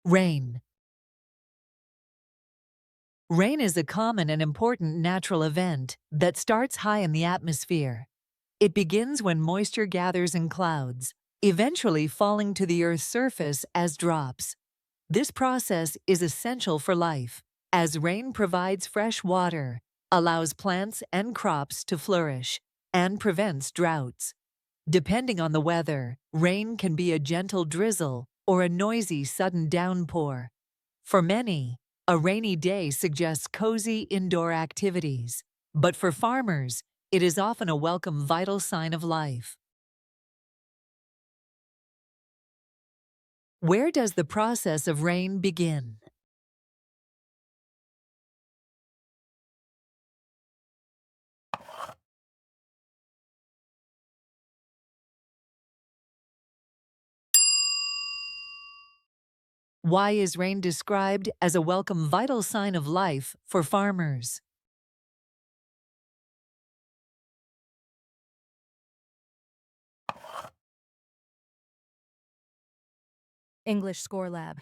Rain. Rain is a common and important natural event that starts high in the atmosphere. It begins when moisture gathers in clouds, eventually falling to the Earth's surface as drops. This process is essential for life, as rain provides fresh water, allows plants and crops to flourish, and prevents droughts. Depending on the weather, rain can be a gentle drizzle or a noisy sudden downpour. For many, a rainy day suggests cozy indoor activities, but for farmers, it is often a welcome vital sign of life. Where does the process of rain begin? Why is rain described as a welcome vital sign of life for farmers? English Score Lab.